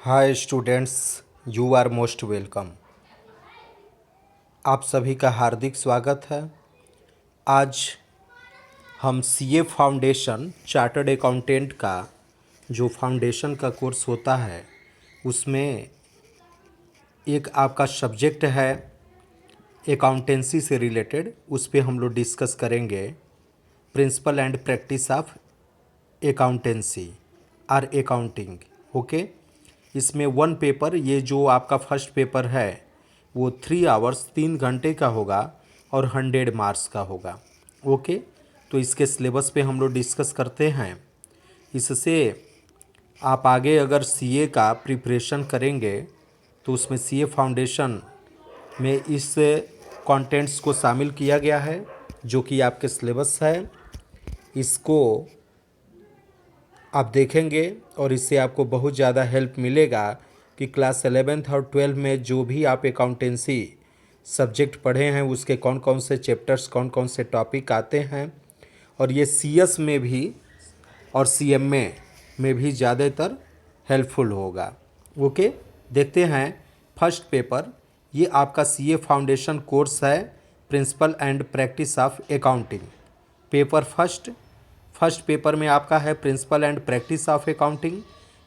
Hi students, you are most welcome. आप सभी का हार्दिक स्वागत है। आज हम सीए फाउंडेशन चार्टर्ड अकाउंटेंट का जो फाउंडेशन का कोर्स होता है उसमें एक आपका सब्जेक्ट है अकाउंटेंसी से रिलेटेड, उस पे हम लोग डिस्कस करेंगे। Principle and practice of accountancy और अकाउंटिंग। ओके, इसमें वन पेपर, ये जो आपका फर्स्ट पेपर है वो 3 आवर्स 3 घंटे का होगा और 100 मार्क्स का होगा। ओके, तो इसके सिलेबस पे हम लोग डिस्कस करते हैं। इससे आप आगे अगर सीए का प्रिपरेशन करेंगे तो उसमें सीए फाउंडेशन में इस कंटेंट्स को शामिल किया गया है जो कि आपके सिलेबस है। इसको आप देखेंगे और इससे आपको बहुत ज़्यादा हेल्प मिलेगा कि क्लास 11th और 12 में जो भी आप अकाउंटेंसी सब्जेक्ट पढ़े हैं उसके कौन कौन से चैप्टर्स, कौन कौन से टॉपिक आते हैं, और ये सीएस में भी और सीएमए में भी ज़्यादातर हेल्पफुल होगा। ओके, देखते हैं फर्स्ट पेपर। ये आपका सीए फाउंडेशन कोर्स है, principle and practice of accounting. Paper first paper में आपका है principle and practice of accounting.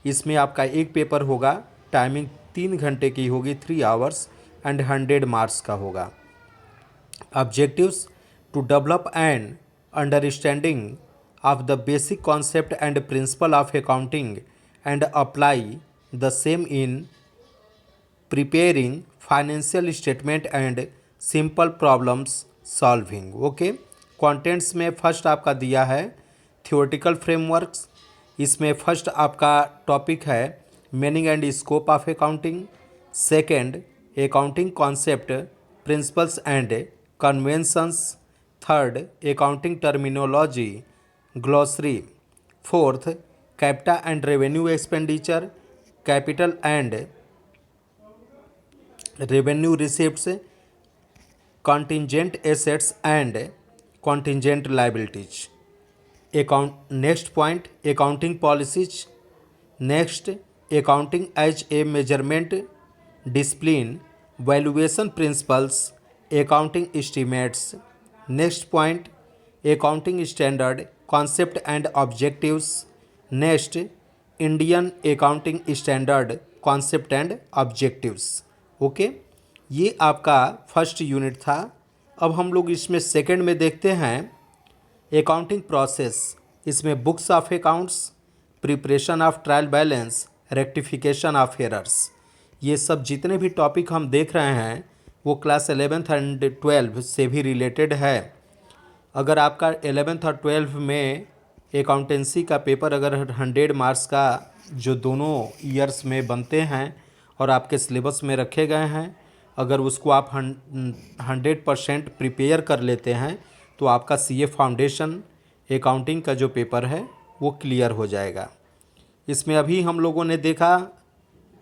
इसमें आपका एक पेपर होगा, टाइमिंग 3 घंटे की होगी, 3 आवर्स एंड 100 मार्क्स का होगा। Objectives: to develop an understanding of the basic concept and principle of accounting and apply the same in preparing financial statement and simple problems solving. Okay, contents में first आपका दिया है theoretical frameworks. इसमें first आपका topic है meaning and scope of accounting. Second, accounting concept, principles and conventions. Third, accounting terminology, glossary. Fourth, capital and revenue expenditure, capital and revenue receipts, contingent assets and contingent liabilities. Next point, accounting policies. Next, accounting as a measurement discipline, valuation principles, accounting estimates. Next point, accounting standard, concept and objectives. Next, Indian accounting standard, concept and objectives. Okay, ये आपका first unit था। अब हम लोग इसमें second में देखते हैं अकाउंटिंग प्रोसेस। इसमें books of accounts, preparation of trial balance, rectification of errors, ये सब जितने भी टॉपिक हम देख रहे हैं वो क्लास 11th एंड 12 से भी रिलेटेड है। अगर आपका 11th और 12 में अकाउंटेंसी का पेपर अगर 100 मार्क्स का जो दोनों ईयर्स में बनते हैं और आपके सिलेबस में रखे गए हैं, अगर उसको आप 100% प्रिपेयर कर लेते हैं तो आपका सीए फाउंडेशन अकाउंटिंग का जो पेपर है वो क्लियर हो जाएगा। इसमें अभी हम लोगों ने देखा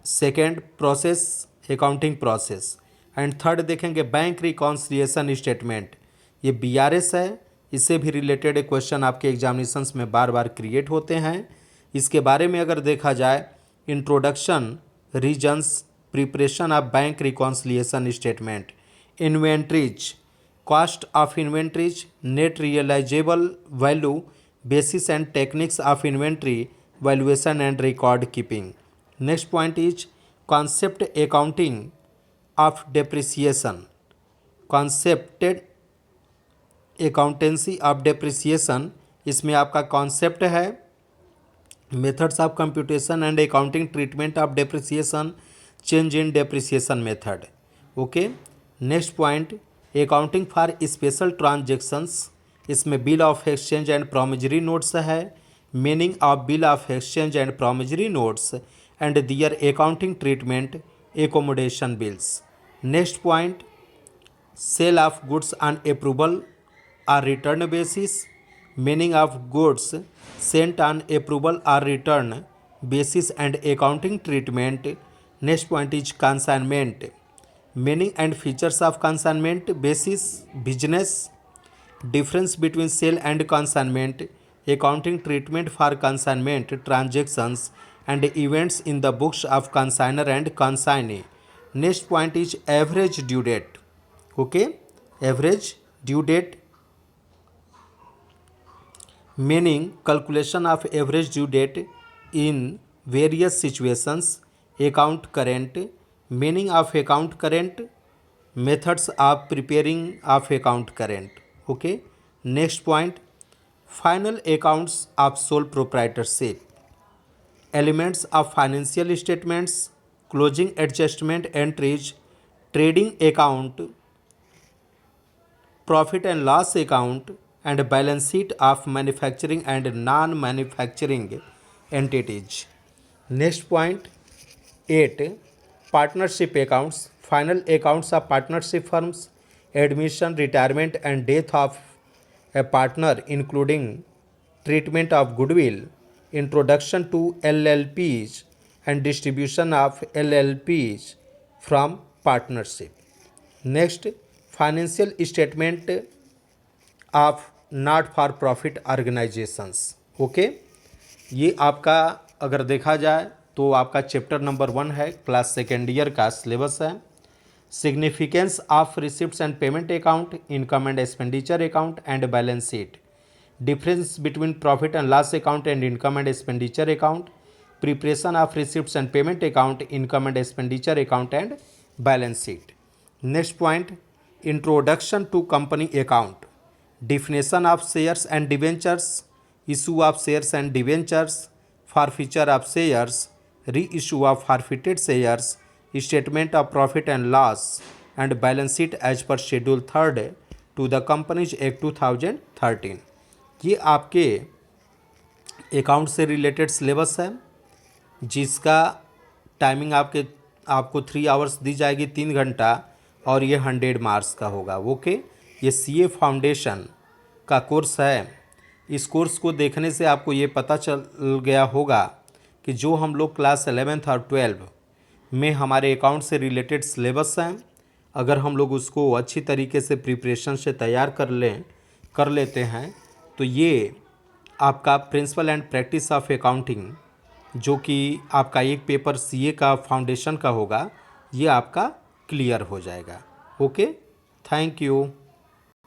second process, accounting process, and third देखेंगे बैंक रिकॉन्सिलिएशन स्टेटमेंट। ये बीआरएस है, इससे भी रिलेटेड क्वेश्चन आपके एग्जामिनेशंस में बार बार क्रिएट होते हैं। इसके बारे में अगर देखा जाए, introduction, reasons, preparation of bank reconciliation statement, inventories, cost of inventories, net realisable value, basis and techniques of inventory valuation and record keeping. Next point is concept accounting of depreciation, concept and accountancy of depreciation. इसमें आपका concept है methods of computation and accounting treatment of depreciation, change in depreciation method. Okay, next point accounting for special transactions. इसमें bill of exchange and promissory notes है, meaning of bill of exchange and promissory notes and their accounting treatment, accommodation bills. Next point sale of goods on approval और return basis, meaning of goods sent on approval or return basis and accounting treatment. Next point is consignment, meaning and features of consignment basis business, difference between sale and consignment, accounting treatment for consignment transactions, and events in the books of consignor and consignee. Next point is average due date. Okay, average due date meaning calculation of average due date in various situations. Account current, meaning of account current, methods of preparing of account current. Okay, next point, final accounts of sole proprietorship, elements of financial statements, closing adjustment entries, trading account, profit and loss account, and balance sheet of manufacturing and non-manufacturing entities. Next point 8, partnership accounts, final accounts of partnership firms, admission, retirement and death of a partner including treatment of goodwill, introduction to LLPs and distribution of LLPs from partnership. Next, financial statement of not for profit organisations. Okay, ये आपका अगर देखा जाए तो आपका chapter number 1 है, class second year का syllabus है. Significance of receipts and payment account, income and expenditure account and balance sheet, difference between profit and loss account and income and expenditure account, preparation of receipts and payment account, income and expenditure account and balance sheet. Next point, introduction to company account, definition of shares and debentures, issue of shares and debentures, forfeiture of shares, reissue of forfeited shares, statement of profit and loss and balance sheet as per schedule 3rd to the Companies Act 2013. ये आपके account से related syllabus है जिसका timing आपको 3 hours दी जाएगी, 3 घंटा, और ये 100 मार्क्स का होगा. ओके, ये सीए फाउंडेशन का कोर्स है. इस कोर्स को देखने से आपको ये पता चल गया होगा कि जो हम लोग क्लास 11th और 12 में हमारे अकाउंट से रिलेटेड सिलेबस हैं, अगर हम लोग उसको अच्छी तरीके से प्रिपरेशन से तैयार कर लेते हैं तो ये आपका principle and practice of accounting, जो कि आपका एक पेपर सीए का फाउंडेशन का होगा, ये आपका क्लियर हो जाएगा. Okay, thank you.